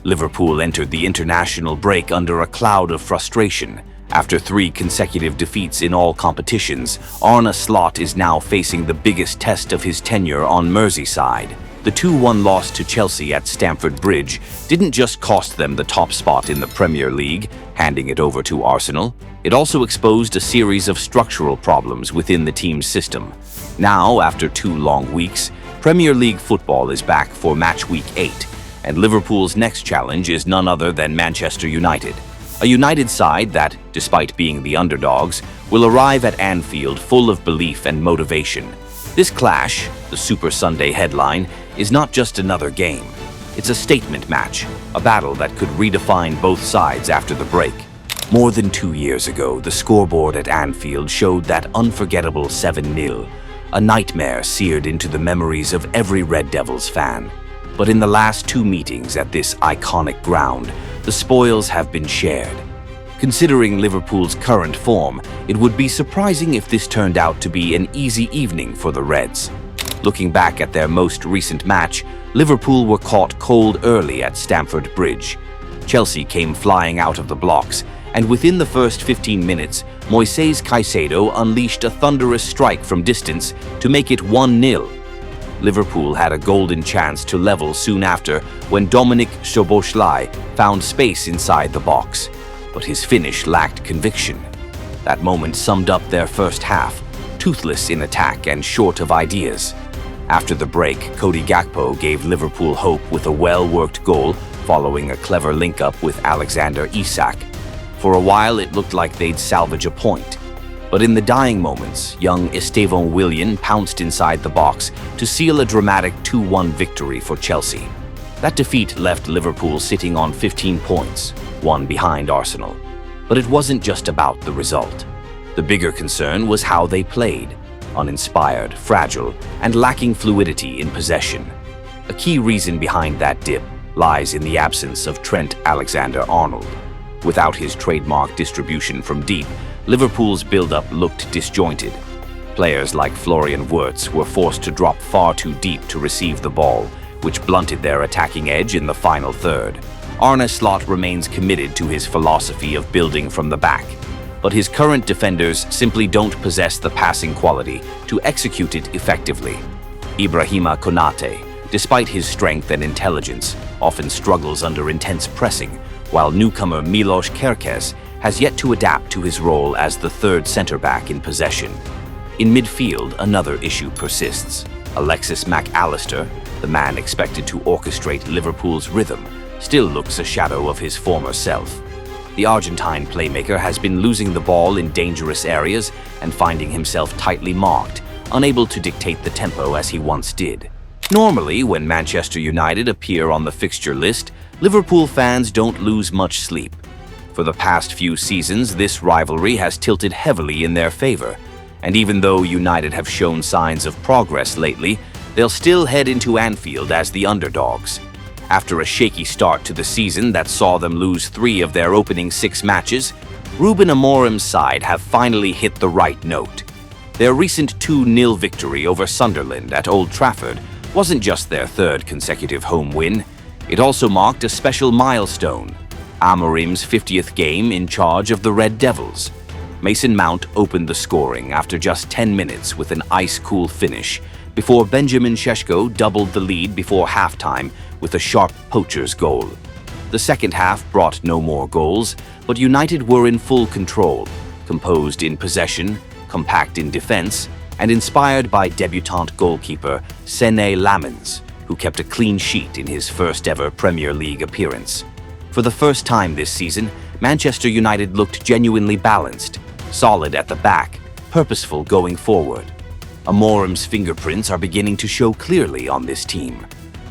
Liverpool entered the international break under a cloud of frustration. After 3 consecutive defeats in all competitions, Arne Slot is now facing the biggest test of his tenure on Merseyside. The 2-1 loss to Chelsea at Stamford Bridge didn't just cost them the top spot in the Premier League, handing it over to Arsenal. It also exposed a series of structural problems within the team's system. Now, after 2 long weeks, Premier League football is back for match week 8, and Liverpool's next challenge is none other than Manchester United. A United side that, despite being the underdogs, will arrive at Anfield full of belief and motivation. This clash, the Super Sunday headline, is not just another game. It's a statement match, a battle that could redefine both sides after the break. More than 2 years ago, the scoreboard at Anfield showed that unforgettable 7-0, a nightmare seared into the memories of every Red Devils fan. But in the last 2 meetings at this iconic ground, the spoils have been shared. Considering Liverpool's current form, it would be surprising if this turned out to be an easy evening for the Reds. Looking back at their most recent match, Liverpool were caught cold early at Stamford Bridge. Chelsea came flying out of the blocks, and within the first 15 minutes, Moises Caicedo unleashed a thunderous strike from distance to make it 1-0. Liverpool had a golden chance to level soon after when Dominik Szoboszlai found space inside the box, but his finish lacked conviction. That moment summed up their first half, toothless in attack and short of ideas. After the break, Cody Gakpo gave Liverpool hope with a well-worked goal following a clever link-up with Alexander Isak. For a while, it looked like they'd salvage a point. But in the dying moments, young Estevão Willian pounced inside the box to seal a dramatic 2-1 victory for Chelsea. That defeat left Liverpool sitting on 15 points, 1 behind Arsenal. But it wasn't just about the result. The bigger concern was how they played, uninspired, fragile, and lacking fluidity in possession. A key reason behind that dip lies in the absence of Trent Alexander-Arnold. Without his trademark distribution from deep, Liverpool's build-up looked disjointed. Players like Florian Wirtz were forced to drop far too deep to receive the ball, which blunted their attacking edge in the final third. Arne Slot remains committed to his philosophy of building from the back, but his current defenders simply don't possess the passing quality to execute it effectively. Ibrahima Konate, despite his strength and intelligence, often struggles under intense pressing, while newcomer Milos Kerkez has yet to adapt to his role as the third center-back in possession. In midfield, another issue persists. Alexis Mac Allister, the man expected to orchestrate Liverpool's rhythm, still looks a shadow of his former self. The Argentine playmaker has been losing the ball in dangerous areas and finding himself tightly marked, unable to dictate the tempo as he once did. Normally, when Manchester United appear on the fixture list, Liverpool fans don't lose much sleep. For the past few seasons, this rivalry has tilted heavily in their favor, and even though United have shown signs of progress lately, they'll still head into Anfield as the underdogs. After a shaky start to the season that saw them lose 3 of their opening 6 matches, Rúben Amorim's side have finally hit the right note. Their recent 2-0 victory over Sunderland at Old Trafford wasn't just their 3rd consecutive home win, it also marked a special milestone: Amorim's 50th game in charge of the Red Devils. Mason Mount opened the scoring after just 10 minutes with an ice-cool finish, before Benjamin Šeško doubled the lead before halftime with a sharp poacher's goal. The second half brought no more goals, but United were in full control, composed in possession, compact in defense, and inspired by debutant goalkeeper Sene Lammens, who kept a clean sheet in his first-ever Premier League appearance. For the first time this season, Manchester United looked genuinely balanced, solid at the back, purposeful going forward. Amorim's fingerprints are beginning to show clearly on this team.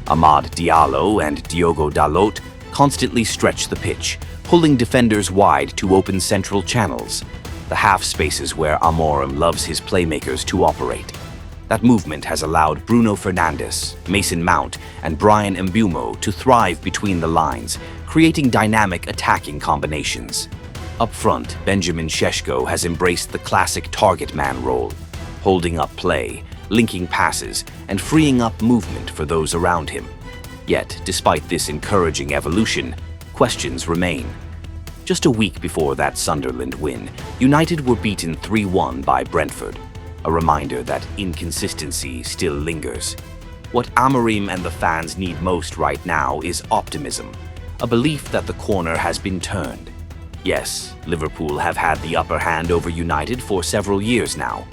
Amad Diallo and Diogo Dalot constantly stretch the pitch, pulling defenders wide to open central channels, the half spaces where Amorim loves his playmakers to operate. That movement has allowed Bruno Fernandes, Mason Mount, and Bryan Mbeumo to thrive between the lines, creating dynamic attacking combinations. Up front, Benjamin Šeško has embraced the classic target man role, holding up play, linking passes, and freeing up movement for those around him. Yet, despite this encouraging evolution, questions remain. Just a week before that Sunderland win, United were beaten 3-1 by Brentford, a reminder that inconsistency still lingers. What Amorim and the fans need most right now is optimism, a belief that the corner has been turned. Yes, Liverpool have had the upper hand over United for several years now.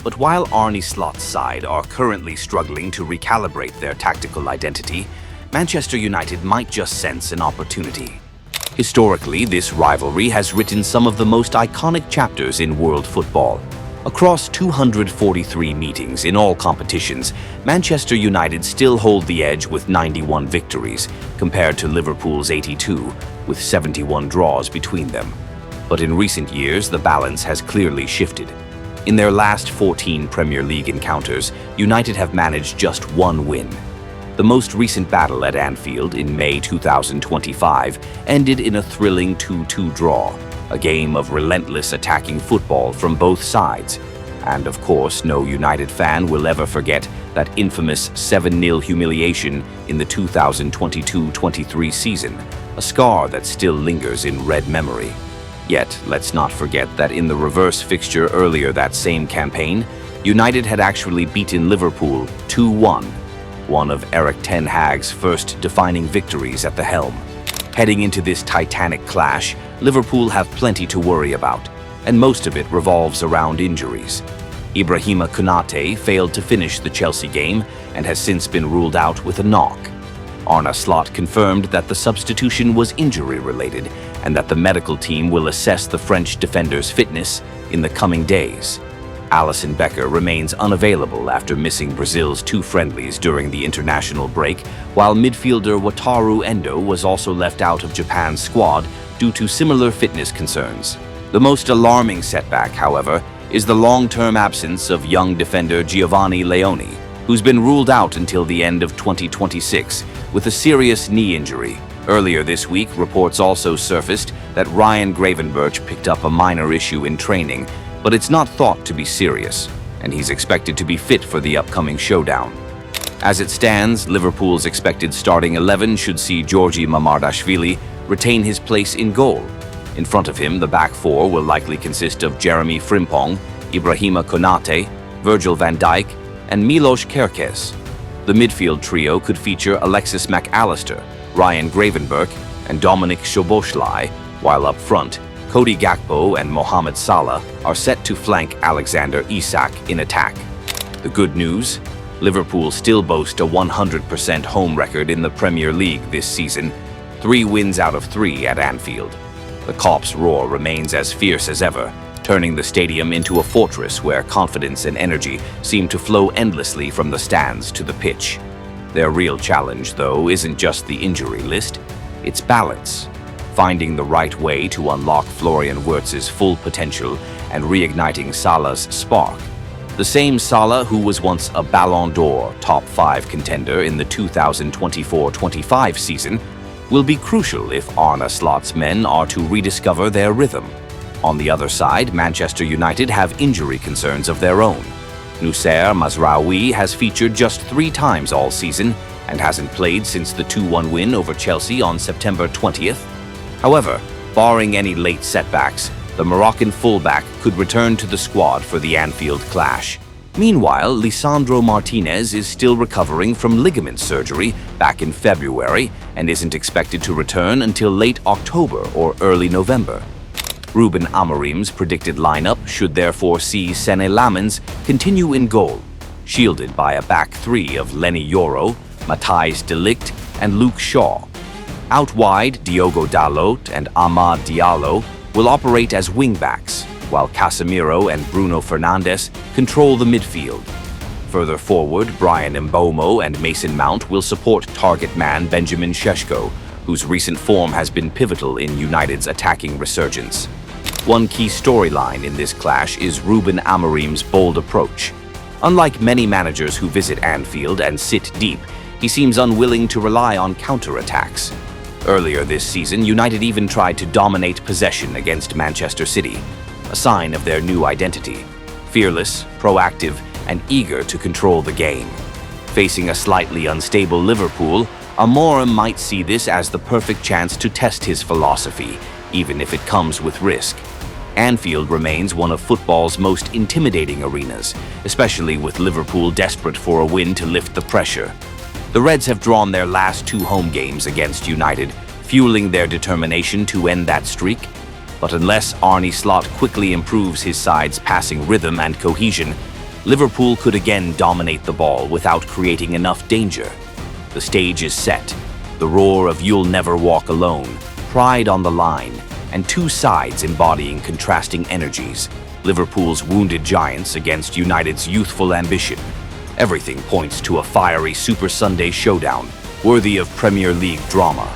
But while Arne Slot's side are currently struggling to recalibrate their tactical identity, Manchester United might just sense an opportunity. Historically, this rivalry has written some of the most iconic chapters in world football. Across 243 meetings in all competitions, Manchester United still hold the edge with 91 victories, compared to Liverpool's 82, with 71 draws between them. But in recent years, the balance has clearly shifted. In their last 14 Premier League encounters, United have managed just one win. The most recent battle at Anfield in May 2025 ended in a thrilling 2-2 draw, a game of relentless attacking football from both sides. And of course, no United fan will ever forget that infamous 7-0 humiliation in the 2022-23 season, a scar that still lingers in red memory. Yet, let's not forget that in the reverse fixture earlier that same campaign, United had actually beaten Liverpool 2-1, one of Erik ten Hag's first defining victories at the helm. Heading into this titanic clash, Liverpool have plenty to worry about, and most of it revolves around injuries. Ibrahima Konate failed to finish the Chelsea game and has since been ruled out with a knock. Arne Slot confirmed that the substitution was injury-related and that the medical team will assess the French defender's fitness in the coming days. Alisson Becker remains unavailable after missing Brazil's 2 friendlies during the international break, while midfielder Wataru Endo was also left out of Japan's squad due to similar fitness concerns. The most alarming setback, however, is the long-term absence of young defender Giovanni Leoni, who's been ruled out until the end of 2026 with a serious knee injury. Earlier this week, reports also surfaced that Ryan Gravenberch picked up a minor issue in training, but it's not thought to be serious, and he's expected to be fit for the upcoming showdown. As it stands, Liverpool's expected starting 11 should see Georgi Mamardashvili retain his place in goal. In front of him, the back four will likely consist of Jeremy Frimpong, Ibrahima Konate, Virgil van Dijk, and Milos Kerkez. The midfield trio could feature Alexis McAllister, Ryan Gravenberch, and Dominic Szoboszlai, while up front, Cody Gakpo and Mohamed Salah are set to flank Alexander Isak in attack. The good news? Liverpool still boast a 100% home record in the Premier League this season, 3 wins out of 3 at Anfield. The Kop's roar remains as fierce as ever, turning the stadium into a fortress where confidence and energy seem to flow endlessly from the stands to the pitch. Their real challenge, though, isn't just the injury list, it's balance. Finding the right way to unlock Florian Wirtz's full potential and reigniting Salah's spark. The same Salah who was once a Ballon d'Or top 5 contender in the 2024-25 season will be crucial if Arne Slot's men are to rediscover their rhythm. On the other side, Manchester United have injury concerns of their own. Noussair Mazraoui has featured just 3 times all season and hasn't played since the 2-1 win over Chelsea on September 20th. However, barring any late setbacks, the Moroccan fullback could return to the squad for the Anfield clash. Meanwhile, Lisandro Martinez is still recovering from ligament surgery back in February and isn't expected to return until late October or early November. Rúben Amorim's predicted lineup should therefore see Senne Lammens continue in goal, shielded by a back 3 of Lenny Yoro, Matthijs de Ligt, and Luke Shaw. Out wide, Diogo Dalot and Amad Diallo will operate as wingbacks, while Casemiro and Bruno Fernandes control the midfield. Further forward, Brian Mbeumo and Mason Mount will support target man Benjamin Šeško, whose recent form has been pivotal in United's attacking resurgence. One key storyline in this clash is Rúben Amorim's bold approach. Unlike many managers who visit Anfield and sit deep, he seems unwilling to rely on counter-attacks. Earlier this season, United even tried to dominate possession against Manchester City, a sign of their new identity: fearless, proactive, and eager to control the game. Facing a slightly unstable Liverpool, Amorim might see this as the perfect chance to test his philosophy, even if it comes with risk. Anfield remains one of football's most intimidating arenas, especially with Liverpool desperate for a win to lift the pressure. The Reds have drawn their last 2 home games against United, fueling their determination to end that streak. But unless Arne quickly improves his side's passing rhythm and cohesion, Liverpool could again dominate the ball without creating enough danger. The stage is set, the roar of "You'll never walk alone," pride on the line, and 2 sides embodying contrasting energies. Liverpool's wounded giants against United's youthful ambition. Everything points to a fiery Super Sunday showdown, worthy of Premier League drama.